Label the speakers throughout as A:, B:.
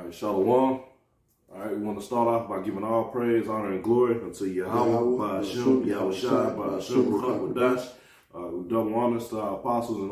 A: right, Shalom. All right, we want to start off by giving all praise, honor, and glory unto Yahweh, Ba'ashem, Yahweh Shai, Ba'ashem, Ruach Wadash. We double honors to our apostles and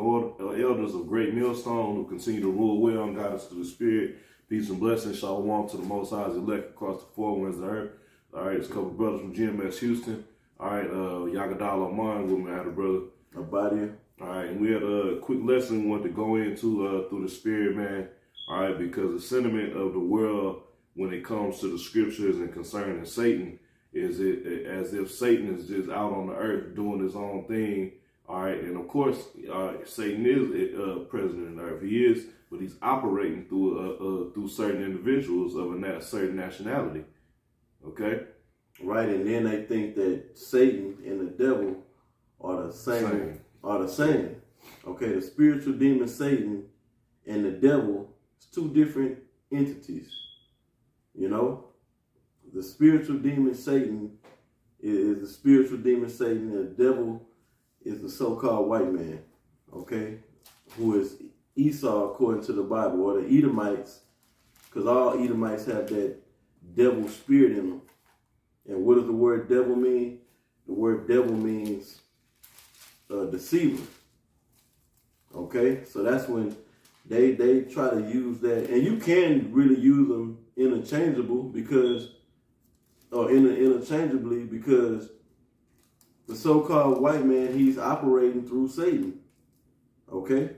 A: elders of Great Millstone who continue to rule well and guide us to the Spirit. Peace and blessings, Shalom to the Most High's elect across the four winds of the earth. All right, it's a couple of brothers from GMS Houston. All right, Yagadal Oman with me, I had a brother.
B: Abadia.
A: All right, and we had a quick lesson we wanted to go into through the Spirit, man. All right, because the sentiment of the world when it comes to the scriptures and concerning Satan is it as if Satan is just out on the earth doing his own thing. All right, and of course, Satan is president of the earth. He is, but he's operating through certain individuals of a certain nationality. Okay,
B: right, and then they think that Satan and the devil are the same. Are the same. Okay, the spiritual demon Satan and the devil is two different entities. You know, the spiritual demon Satan is the spiritual demon Satan, and the devil is the so-called white man, okay, who is Esau according to the Bible, or the Edomites, because all Edomites have that devil spirit in them. And what does the word devil mean? The word devil means deceiver. Okay, so that's when they try to use that, and you can really use them interchangeably because the so-called white man, he's operating through Satan. Okay?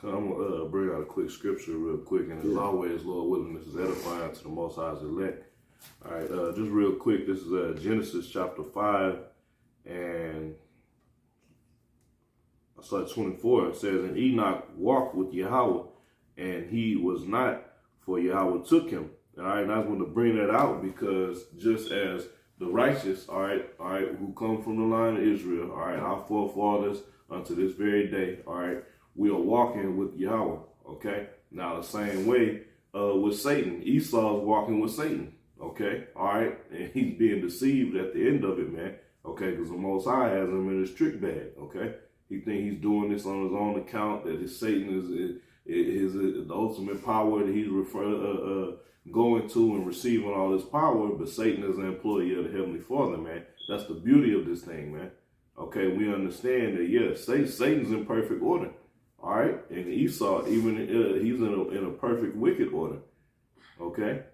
A: I'm going to bring out a quick scripture real quick. And as always, Lord willing, this is edifying to the Most High's elect. All right, just real quick. This is Genesis chapter 5. And I start 24. It says, and Enoch walked with Yahweh, and he was not, for Yahweh took him. All right, and I just want to bring that out because just as the righteous, all right, who come from the line of Israel, all right, our forefathers unto this very day, all right, we are walking with Yahweh, okay? Now, the same way with Satan, Esau is walking with Satan, okay? All right, and he's being deceived at the end of it, man, okay? Because the Most High has him in his trick bag, okay? He think he's doing this on his own account, that his Satan is the ultimate power that he's going to and receiving all this power, but Satan is an employee of the Heavenly Father, man. That's the beauty of this thing, man. Okay, we understand that, yes, Satan's in perfect order, all right? And Esau, even he's in a perfect wicked order, okay?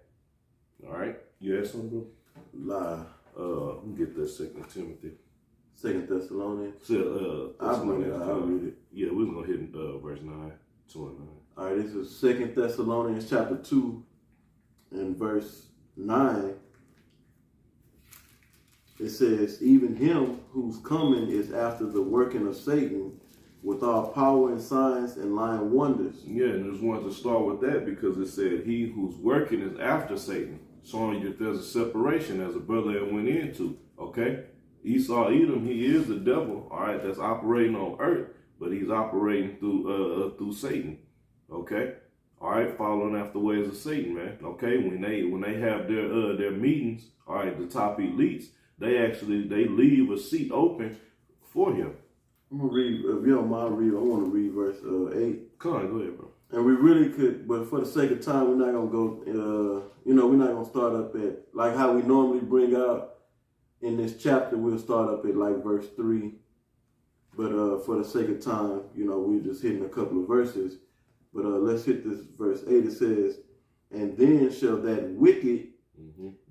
A: All right, you had something,
B: bro?
A: Let me get that 2 Timothy.
B: 2 Thessalonians.
A: I'll read it. Yeah, we're going to hit verse 9, 2 and 9.
B: All right, this is 2 Thessalonians chapter 2 and verse 9. It says, even him whose coming is after the working of Satan with all power and signs and lying wonders.
A: Yeah, and I just wanted to start with that because it said he who's working is after Satan, showing you that there's a separation as a brother went into, okay? Esau, Edom, he is the devil, all right, that's operating on earth, but he's operating through Satan, okay? All right, following after the ways of Satan, man. Okay, when they have their meetings, all right, the top elites, they leave a seat open for him.
B: I'm gonna read, if you don't mind, I want to read verse 8.
A: Come on, go ahead, bro.
B: And we really could, but for the sake of time, we're not gonna go. We're not gonna start up at like how we normally bring out in this chapter. We'll start up at like verse 3. But for the sake of time, we're just hitting a couple of verses. But let's hit this verse 8. It says, and then shall that wicked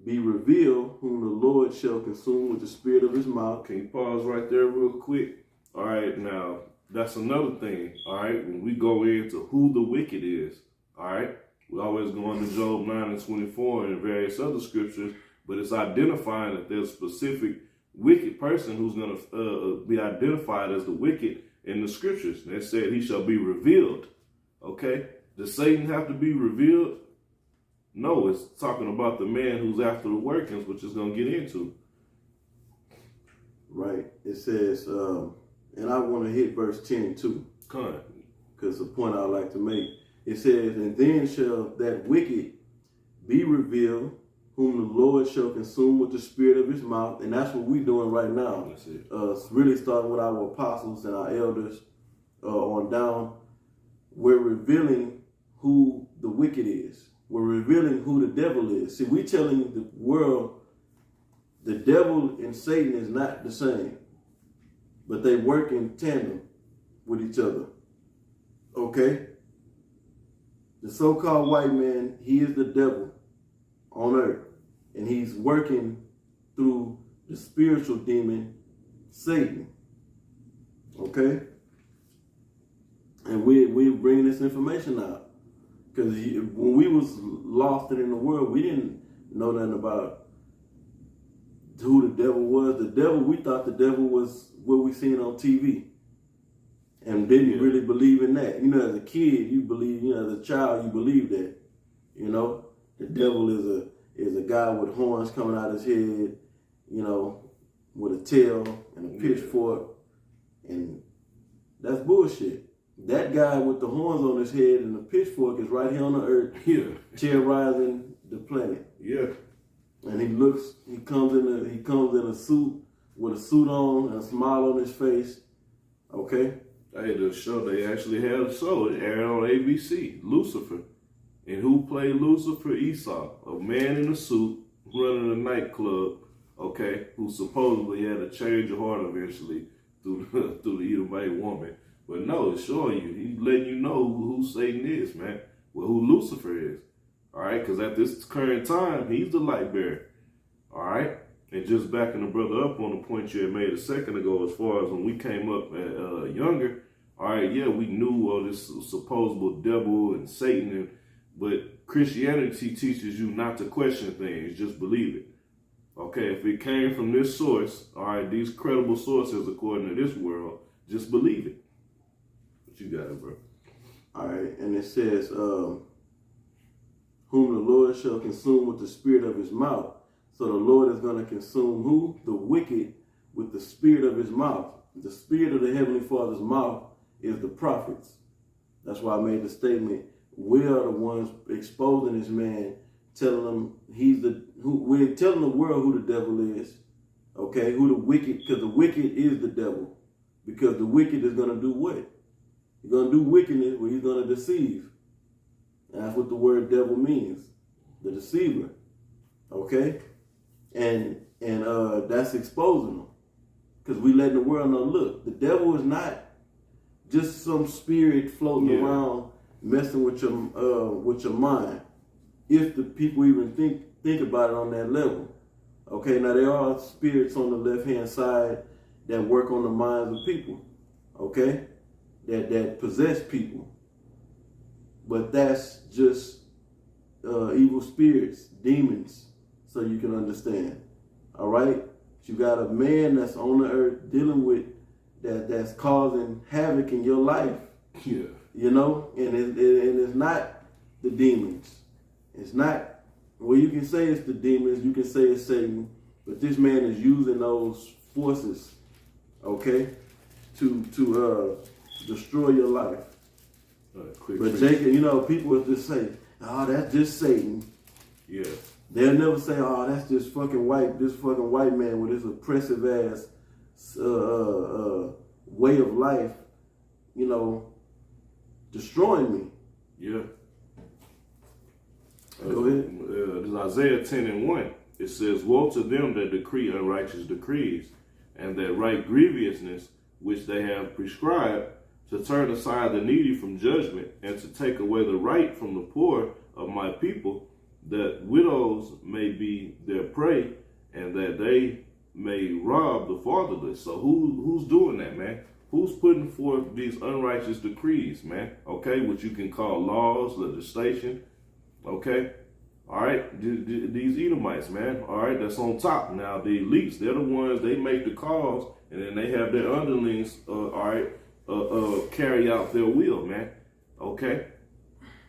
B: be revealed, whom the Lord shall consume with the spirit of his mouth.
A: Can you pause right there real quick? All right, now, that's another thing, all right? When we go into who the wicked is, all right? We always go into Job 9 and 24 and various other scriptures, but it's identifying that there's a specific wicked person who's going to be identified as the wicked in the scriptures. They said he shall be revealed. Okay, does Satan have to be revealed? No, it's talking about the man who's after the workings, which is going to get into.
B: Right. It says, and I want to hit verse 10 too.
A: Come on.
B: Because the point I like to make. It says, and then shall that wicked be revealed, whom the Lord shall consume with the spirit of his mouth. And that's what we're doing right now.
A: That's it.
B: Really starting with our apostles and our elders on down. We're revealing who the wicked is. we're revealing who the devil is. See, we telling the world the devil and Satan is not the same, but they work in tandem with each other. Okay? The so-called white man, he is the devil on earth, and he's working through the spiritual demon, Satan. Okay? And we're bringing this information out. Because when we was lost in the world, we didn't know nothing about who the devil was. The devil, we thought the devil was what we seen on TV. And didn't really believe in that. You know, as a kid, you believe, you know, as a child, you believe that. You know, the devil is a guy with horns coming out his head, you know, with a tail and a pitchfork. And that's bullshit. That guy with the horns on his head and the pitchfork is right here on the earth, terrorizing the planet.
A: Yeah.
B: And he comes in a suit with a suit on and a smile on his face. Okay?
A: Hey, the show, they actually had a show. It aired on ABC, Lucifer. And who played Lucifer? Esau, a man in a suit running a nightclub, okay, who supposedly had a change of heart eventually through the Edomite woman. But no, it's showing you. He's letting you know who Satan is, man. Well, who Lucifer is. All right, because at this current time, he's the light bearer. All right? And just backing the brother up on the point you had made a second ago, as far as when we came up younger, all right, yeah, we knew this supposed devil and Satan, but Christianity teaches you not to question things, just believe it. Okay, if it came from this source, all right, these credible sources according to this world, just believe it. What you got, bro?
B: All right, and it says, whom the Lord shall consume with the spirit of his mouth. So the Lord is going to consume who? The wicked with the spirit of his mouth. The spirit of the Heavenly Father's mouth is the prophets. That's why I made the statement, we are the ones exposing this man, telling him we're telling the world who the devil is. Okay, who the wicked, because the wicked is the devil. Because the wicked is going to do what? He's going to do wickedness where he's going to deceive. And that's what the word devil means. The deceiver. Okay? And that's exposing them. Because we letting the world know, look, the devil is not just some spirit floating around messing with your mind. If the people even think about it on that level. Okay, now there are spirits on the left-hand side that work on the minds of people. Okay? That possess people. But that's just evil spirits, demons, so you can understand. All right? You got a man that's on the earth dealing with that's causing havoc in your life.
A: Yeah.
B: You know? And it's not the demons. It's not, well, you can say it's the demons, you can say it's Satan, but this man is using those forces, okay, to destroy your life. But Jacob, you know, people will just say, oh, that's just Satan.
A: Yeah.
B: They'll never say, oh, that's this fucking white man with his oppressive ass way of life, you know, destroying me.
A: Yeah.
B: Go ahead.
A: This is Isaiah 10:1. It says, woe to them that decree unrighteous decrees, and that write grievousness which they have prescribed, to turn aside the needy from judgment, and to take away the right from the poor of my people, that widows may be their prey, and that they may rob the fatherless. So who's doing that, man? Who's putting forth these unrighteous decrees, man? Okay, what you can call laws, legislation. Okay, all right, these Edomites, man. All right, that's on top. Now the elites, they're the ones, they make the calls, and then they have their underlings, carry out their will, man. Okay,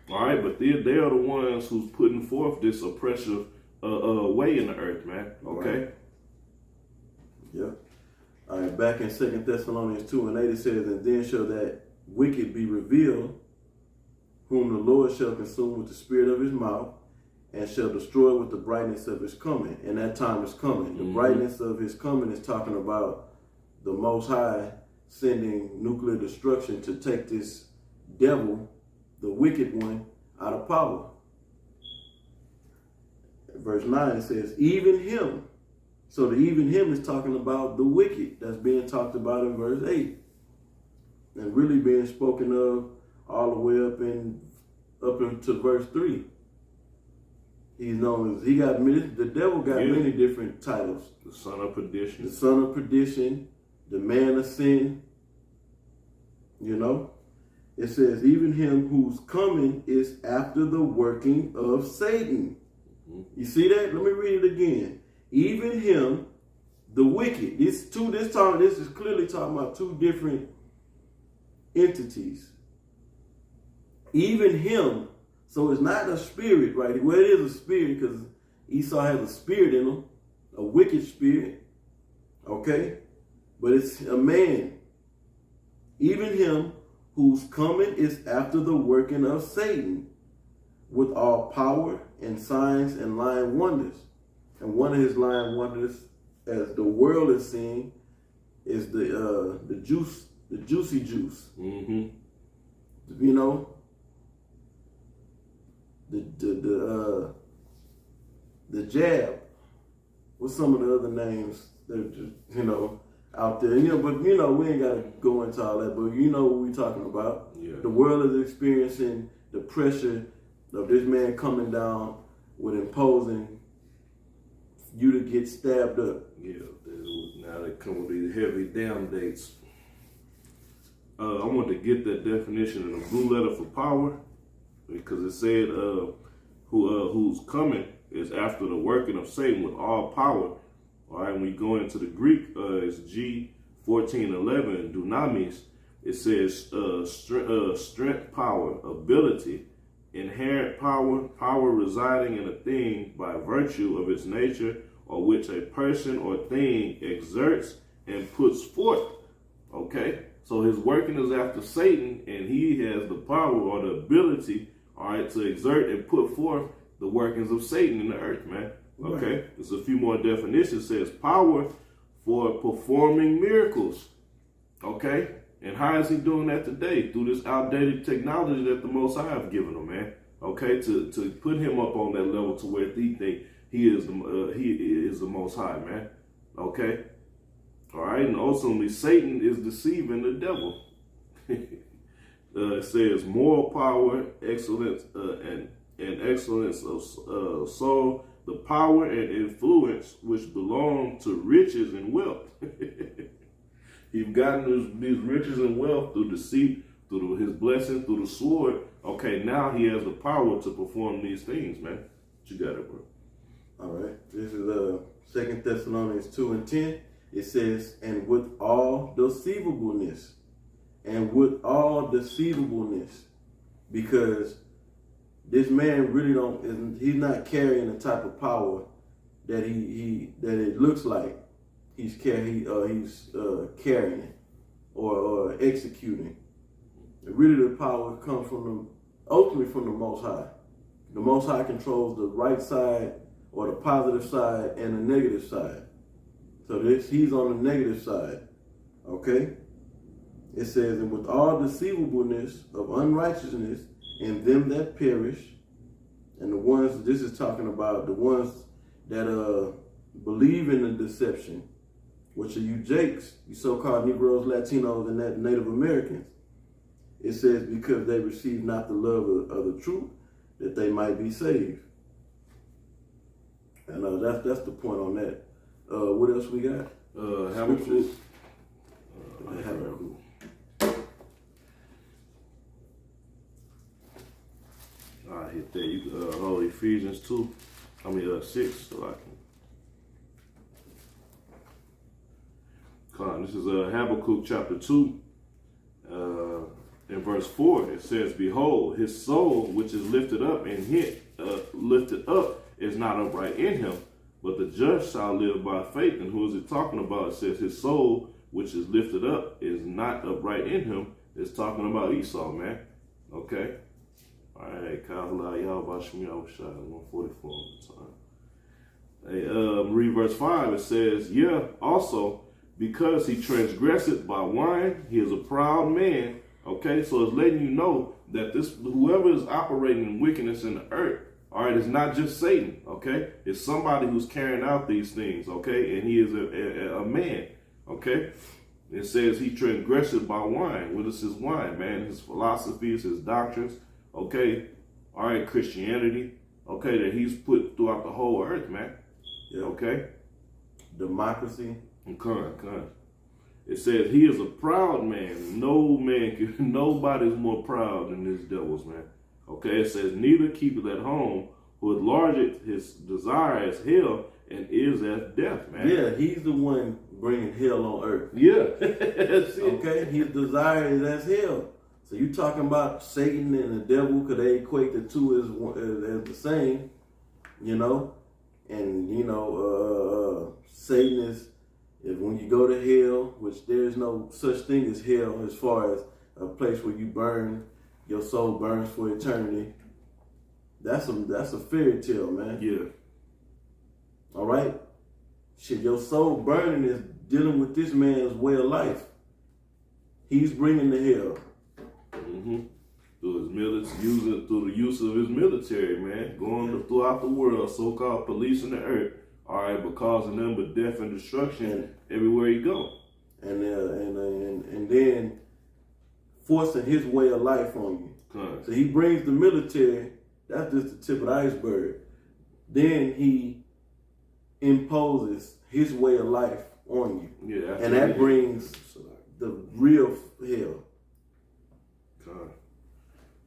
A: all right, but they are the ones who's putting forth this oppressive way in the earth, man. Okay.
B: Right. Yeah. All right, back in 2 Thessalonians 2:8, it says, and then shall that wicked be revealed, whom the Lord shall consume with the spirit of his mouth, and shall destroy with the brightness of his coming. And that time is coming. The brightness of his coming is talking about the Most High sending nuclear destruction to take this devil, the wicked one, out of power. verse 9, it says, even him. So the even him is talking about the wicked that's being talked about in verse 8. And really being spoken of all the way up into verse 3. He's known as, the devil got many different titles.
A: The son of perdition.
B: The son of perdition, the man of sin. You know? It says, even him whose coming is after the working of Satan. Mm-hmm. You see that? Let me read it again. Even him, the wicked. This is clearly talking about two different entities. Even him. So it's not a spirit, right? Well, it is a spirit because Esau has a spirit in him, a wicked spirit. Okay? But it's a man. Even him whose coming is after the working of Satan, with all power and signs and lying wonders. And one of his lying wonders, as the world is seeing, is the juicy juice.
A: Mm-hmm.
B: You know, the jab. What's some of the other names that just, out there? But we ain't gotta go into all that. But you know what we're talking about.
A: Yeah.
B: The world is experiencing the pressure of this man coming down with imposing you to get stabbed up.
A: Yeah, now they come with these heavy damn dates. I want to get that definition in the blue letter for power, because it said whose coming is after the working of Satan with all power. All right, when we go into the Greek, it's G1411, dunamis. It says strength, power, ability, inherent power, power residing in a thing by virtue of its nature, or which a person or thing exerts and puts forth. Okay, so his working is after Satan, and he has the power or the ability, all right, to exert and put forth the workings of Satan in the earth, man. Okay, right. There's a few more definitions. It says power for performing miracles. Okay, and how is he doing that today? Through this outdated technology that the Most High have given him, man. Okay, to put him up on that level to where he think he is the Most High, man. Okay, all right, and ultimately Satan is deceiving the devil. It says moral power, excellence, and excellence of soul, the power and influence which belong to riches and wealth. He's gotten these riches and wealth through deceit, through his blessing, through the sword. Okay, now he has the power to perform these things, man. What you got it, bro?
B: All right. This is 2 Thessalonians 2:10. It says, and with all deceivableness. And with all deceivableness. Because this man really he's not carrying the type of power that that it looks like he's carrying or executing. And really the power comes ultimately from the Most High. The Most High controls the right side or the positive side and the negative side. So he's on the negative side. Okay? It says, and with all deceivableness of unrighteousness in them that perish, and the ones, this is talking about the ones that believe in the deception, which are you Jakes, you so-called Negroes, Latinos, and that Native Americans. It says, because they receive not the love of the truth, that they might be saved. And that's the point on that. What else we got?
A: Habakkuk. I hit that. You hold Ephesians 6, so I can. Come on, this is Habakkuk chapter 2, in verse 4. It says, behold, his soul which is lifted up is not upright in him, but the just shall live by faith. And who is it talking about? It says his soul which is lifted up is not upright in him. It's talking about Esau, man. Okay. All right, Kahla, Yahweh Shemi Awashai, 144 on the time. Hey, read verse 5. It says, yeah, also, because he transgresseth by wine, he is a proud man. Okay, so it's letting you know that whoever is operating in wickedness in the earth, All right, it's not just Satan, okay? It's somebody who's carrying out these things, okay? And he is a man, okay? It says he transgressed by wine. What is his wine, man? His philosophies, his doctrines, okay? All right, Christianity, okay, that he's put throughout the whole earth, man.
B: Yeah.
A: Okay?
B: Democracy.
A: Come. It says he is a proud man. Nobody's more proud than this devil's, man. Okay, it says neither keepeth at home, who enlargeth his desire as hell and is as death, man.
B: Yeah, he's the one bringing hell on earth.
A: Yeah. That's it.
B: Okay, his desire is as hell. So you talking about Satan and the devil? Could they equate the two as the same? You know, and Satan is when you go to hell, which there's no such thing as hell as far as a place where you burn, your soul burns for eternity. That's a fairy tale, man.
A: Yeah.
B: All right, shit, your soul burning is dealing with this man's way of life. He's bringing the hell.
A: Mm-hmm. Through the use of his military, man, going throughout the world, so-called policing the earth, all right, but causing them with death and destruction everywhere you go,
B: and then forcing his way of life on you. So he brings the military. That's just the tip of the iceberg. Then he imposes his way of life on you, and that brings the real hell.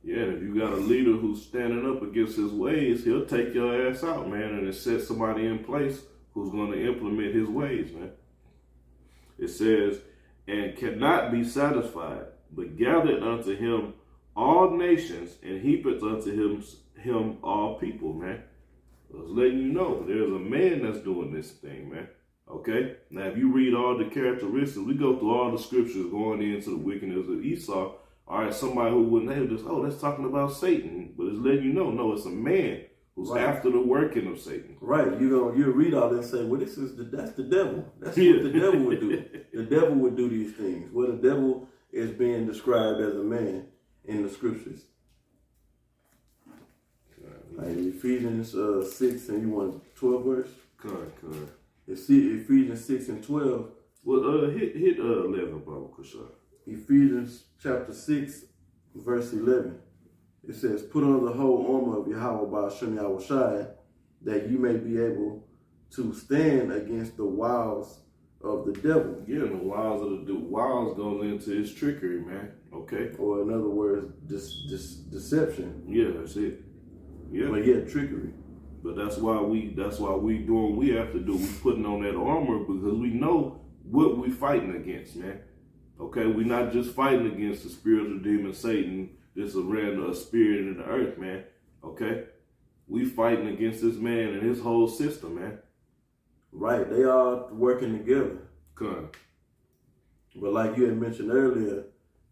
A: Yeah, and if you got a leader who's standing up against his ways, he'll take your ass out, man, and set somebody in place who's going to implement his ways, man. It says, and cannot be satisfied, but gathered unto him all nations, and heapeth unto him all people, man. I was letting you know, there's a man that's doing this thing, man. Okay? Now, if you read all the characteristics, we go through all the scriptures going into the wickedness of Esau. All right, somebody who wouldn't have this, that's talking about Satan. But it's letting you know, no, it's a man who's after the working of Satan.
B: Right. You'll read all this and say, well, that's the devil. That's what the devil would do. The devil would do these things. Well, the devil is being described as a man in the scriptures. Like Ephesians 6, and you want 12 verse?
A: Correct.
B: It's Ephesians 6 and 12.
A: Well, hit 11, Baba Kushar.
B: Ephesians chapter 6, verse 11. It says, put on the whole armor of Yahweh Ba'ashem Yahushai, that you may be able to stand against the wiles of the devil.
A: Yeah, the wiles goes into his trickery, man. Okay.
B: Or in other words, deception.
A: Yeah, that's it. Yeah.
B: But yeah, trickery.
A: But that's why we doing what we have to do. We putting on that armor because we know what we fighting against, man. Okay, we're not just fighting against the spiritual demon Satan, just a spirit in the earth, man. Okay? We fighting against this man and his whole system, man.
B: Right, they are working together. But like you had mentioned earlier,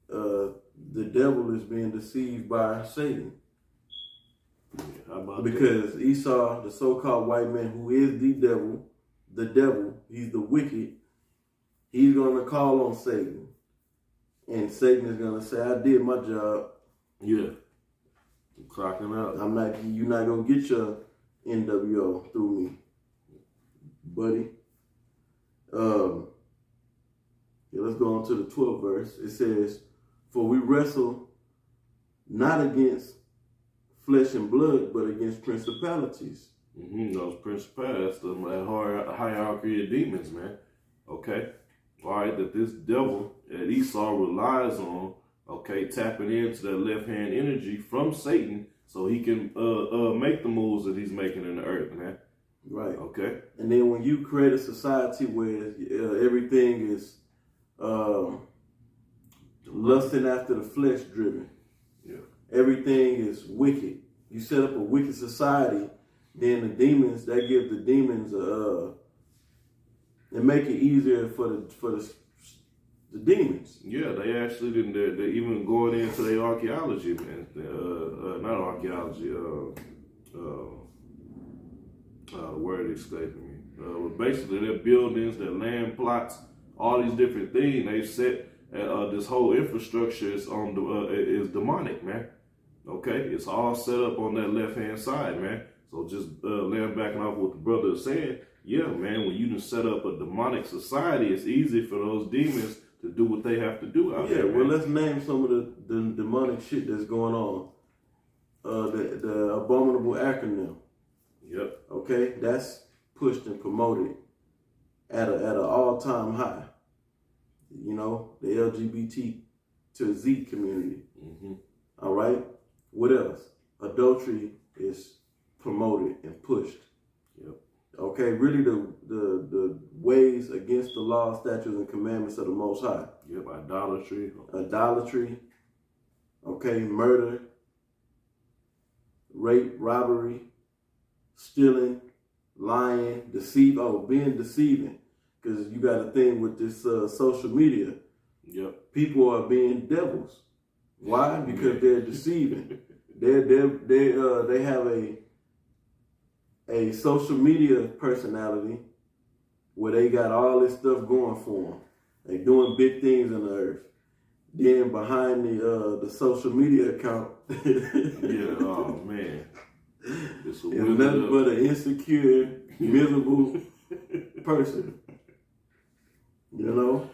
B: the devil is being deceived by Satan.
A: Yeah, how about
B: because
A: that?
B: Esau, the so-called white man who is the devil, he's the wicked, he's going to call on Satan. And Satan is going to say, I did my job.
A: Yeah. I'm clocking out.
B: You're not going to get your NWO through me, buddy. Let's go on to the 12th verse. It says, for we wrestle not against flesh and blood, but against principalities.
A: Those principalities, that hierarchy of demons, man. Okay? All right, that this devil that Esau relies on, okay, tapping into that left-hand energy from Satan so he can make the moves that he's making in the earth, man.
B: Right.
A: Okay.
B: And then when you create a society where everything is lusting after the flesh driven, everything is wicked. You set up a wicked society, then the demons, that give the demons and make it easier for the demons.
A: Yeah, they actually didn't. They're even going into their archaeology, man. Not archaeology. The word escaping me. Basically, their buildings, their land plots, all these different things. They set this whole infrastructure is demonic, man. Okay, it's all set up on that left hand side, man. So just laying back off what the brother is saying, yeah, man, when you just set up a demonic society, it's easy for those demons to do what they have to do out there.
B: Well,
A: man.
B: let's name some of the demonic shit that's going on. The abominable acronym.
A: Yep.
B: Okay, that's pushed and promoted at an all-time high. You know, the LGBT to Z community.
A: Mm-hmm.
B: All right. What else? Adultery is promoted and pushed.
A: Yep.
B: Okay, really the ways against the law, statutes, and commandments of the Most High.
A: Yep. Idolatry.
B: Idolatry. Okay, murder, rape, robbery, stealing, lying, being deceiving. Because you got a thing with this social media.
A: Yep.
B: People are being devils. Why? Because they're deceiving. They have a social media personality where they got all this stuff going for them. They doing big things in the earth. Then behind the social media account,
A: Yeah. Oh man. It's
B: nothing but an insecure, miserable person. You know,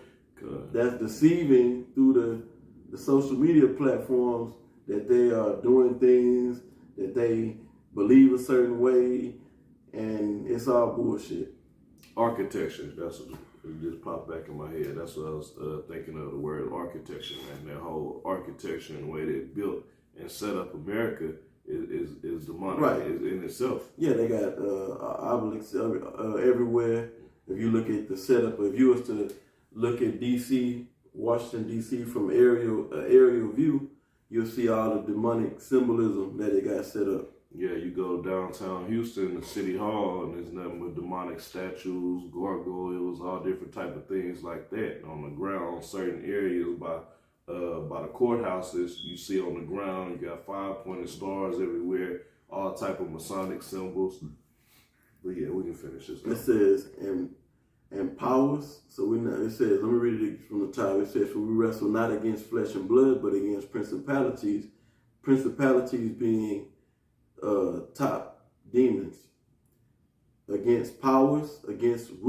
B: that's deceiving through the social media platforms that they are doing things that they believe a certain way, and it's all bullshit.
A: Architecture. That's what it just popped back in my head. That's what I was thinking of, the word architecture, man. That whole architecture and the way they built and set up America is demonic,
B: Right,
A: in itself.
B: Yeah, they got obelisks everywhere. If you look at the setup, if you was to look at DC, Washington DC from aerial view, you'll see all the demonic symbolism that they got set up.
A: Yeah, you go downtown Houston, the city hall, and there's nothing but demonic statues, gargoyles, all different type of things like that on the ground. Certain areas by the courthouses, you see on the ground, you got 5-pointed stars everywhere, all type of Masonic symbols. But yeah, we can finish this.
B: It says, and powers. So it says, let me read it from the top. It says, for we wrestle not against flesh and blood, but against principalities. Principalities being top demons. Against powers, against against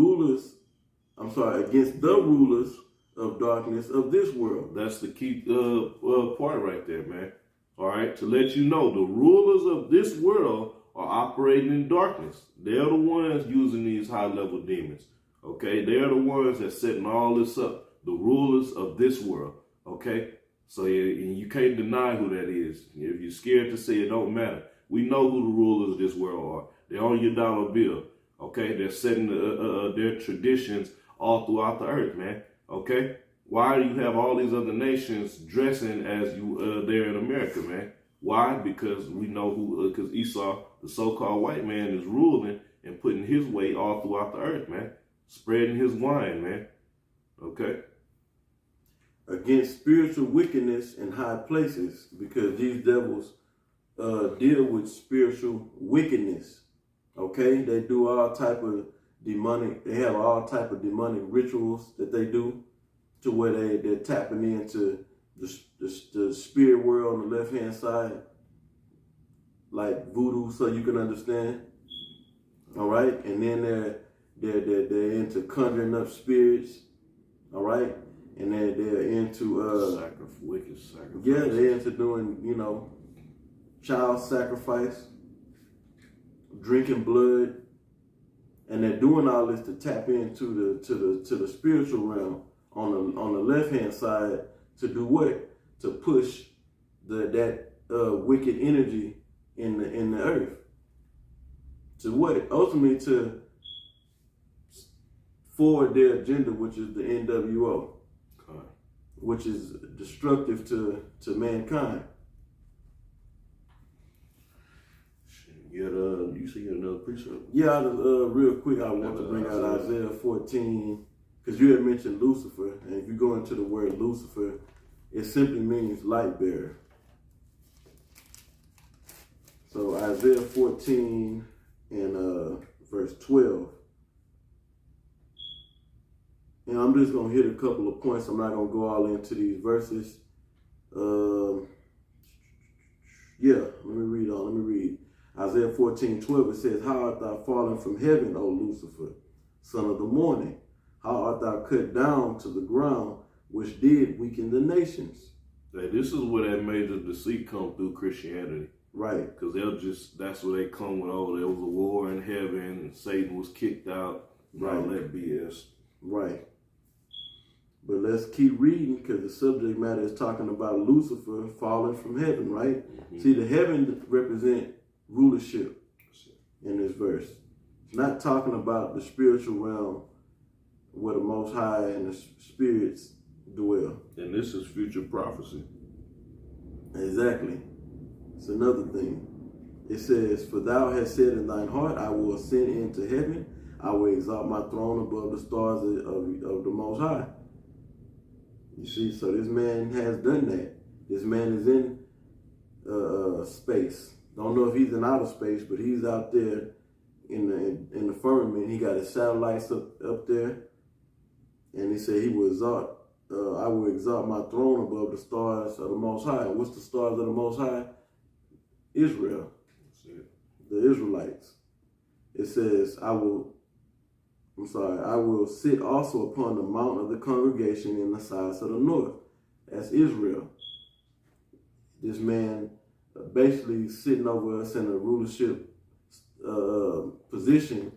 B: the rulers of darkness of this world.
A: That's the key part right there, man. All right, to let you know, the rulers of this world are operating in darkness. They're the ones using these high-level demons. Okay, they're the ones that's setting all this up. The rulers of this world. Okay, so you can't deny who that is. If you're scared to say it, don't matter. We know who the rulers of this world are. They're on your dollar bill. Okay, they're setting their traditions all throughout the earth, man. Okay, why do you have all these other nations dressing as you there in America, man? Why? Because we know because Esau, the so-called white man, is ruling and putting his weight all throughout the earth, man. Spreading his wine, man. Okay.
B: Against spiritual wickedness in high places, because these devils deal with spiritual wickedness. Okay, they do all type of demonic. They have all type of demonic rituals that they do, to where they're tapping into the spirit world on the left hand side, like voodoo, so you can understand. All right, and then they're into conjuring up spirits. All right, and they're into
A: wicked sacrifice.
B: Yeah, they're into doing child sacrifice, drinking blood, and they're doing all this to tap into the spiritual realm on the left hand side, to do what? To push that wicked energy in the earth. To what? Ultimately to forward their agenda, which is the NWO, which is destructive to mankind.
A: You see another precept?
B: Yeah, real quick, I want to bring out Isaiah 14, because you had mentioned Lucifer, and if you go into the word Lucifer, it simply means light bearer. So Isaiah 14 and verse 12. And I'm just going to hit a couple of points. I'm not going to go all into these verses. Yeah, let me read on. Let me read. Isaiah 14:12. It says, "How art thou fallen from heaven, O Lucifer, son of the morning? How art thou cut down to the ground, which did weaken the nations?"
A: Hey, this is where that major deceit come through Christianity.
B: Right.
A: Because that's where they come with, oh, there was a war in heaven and Satan was kicked out.
B: Right.
A: All that BS.
B: Right. But let's keep reading, because the subject matter is talking about Lucifer falling from heaven, right?
A: Mm-hmm.
B: See, the heaven represent rulership in this verse. It's not talking about the spiritual realm where the Most High and the spirits dwell.
A: And this is future prophecy.
B: Exactly. It's another thing. It says, "For thou hast said in thine heart, I will ascend into heaven. I will exalt my throne above the stars of the Most High." You see, so this man has done that. This man is in space. Don't know if he's in outer space, but he's out there in the firmament. He got his satellites up there, and he said he will exalt. I will exalt my throne above the stars of the Most High. What's the stars of the Most High? Israel.
A: That's it.
B: The Israelites. It says, I will sit also upon the mount of the congregation in the sides of the north. That's Israel. This man basically sitting over us in a rulership position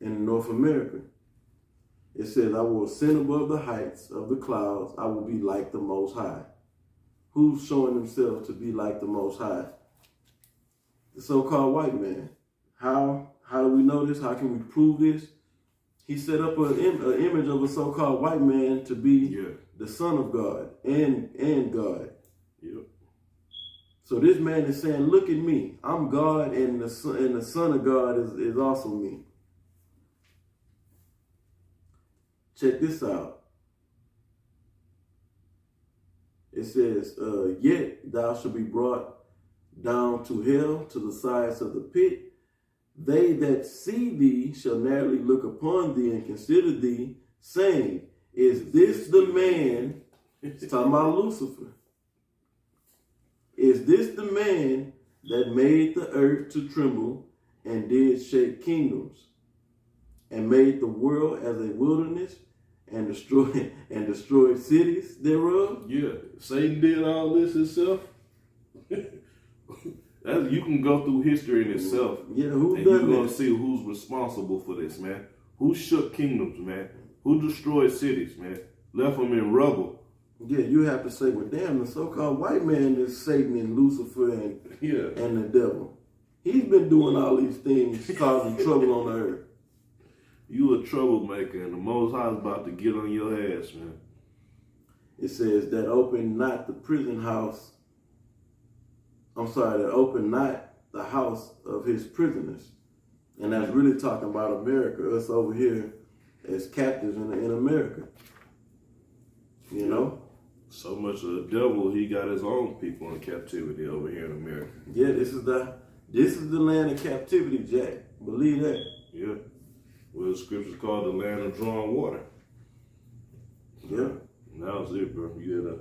B: in North America. It says, I will ascend above the heights of the clouds. I will be like the Most High. Who's showing himself to be like the Most High? The so-called white man. How do we know this? How can we prove this? He set up an image of a so-called white man to be the Son of God and God.
A: Yep.
B: So this man is saying, look at me. I'm God, and the Son of God is also me. Check this out. It says, "Yet thou shalt be brought down to hell, to the sides of the pit. They that see thee shall narrowly look upon thee and consider thee, saying, Is this the man?" It's talking about Lucifer. "Is this the man that made the earth to tremble and did shake kingdoms, and made the world as a wilderness, and destroyed cities thereof?"
A: Yeah. Satan did all this himself. You can go through history in itself.
B: Yeah, who
A: and
B: done
A: you're going
B: that?
A: to see who's responsible for this, man. Who shook kingdoms, man. Who destroyed cities, man. Left them in rubble.
B: Yeah, you have to say, well, damn, the so-called white man is Satan and Lucifer and the devil. He's been doing all these things, causing trouble on the earth.
A: You a troublemaker, and the Most High is about to get on your ass, man.
B: It says that open not the prison house. That open not the house of his prisoners. And that's really talking about America, us over here as captives in America. You know?
A: So much of the devil, he got his own people in captivity over here in America.
B: Yeah, this is the land of captivity, Jack. Believe that.
A: Yeah. Well, the scripture's called the land of drawing water.
B: Yeah.
A: And that was it, bro. You had a...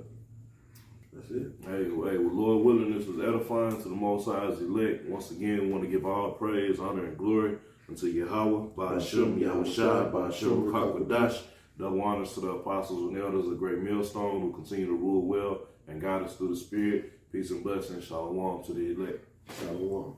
B: That's it.
A: Hey, well, Lord willing, this was edifying to the Most High's elect. Once again, we want to give all praise, honor, and glory unto Yahweh, Ba'ashem, Yahushua, Ba'ashem, Kakwadash. Double honors to the apostles and elders of Great Millstone who continue to rule well and guide us through the Spirit. Peace and blessings. Shalom to the elect.
B: Shalom.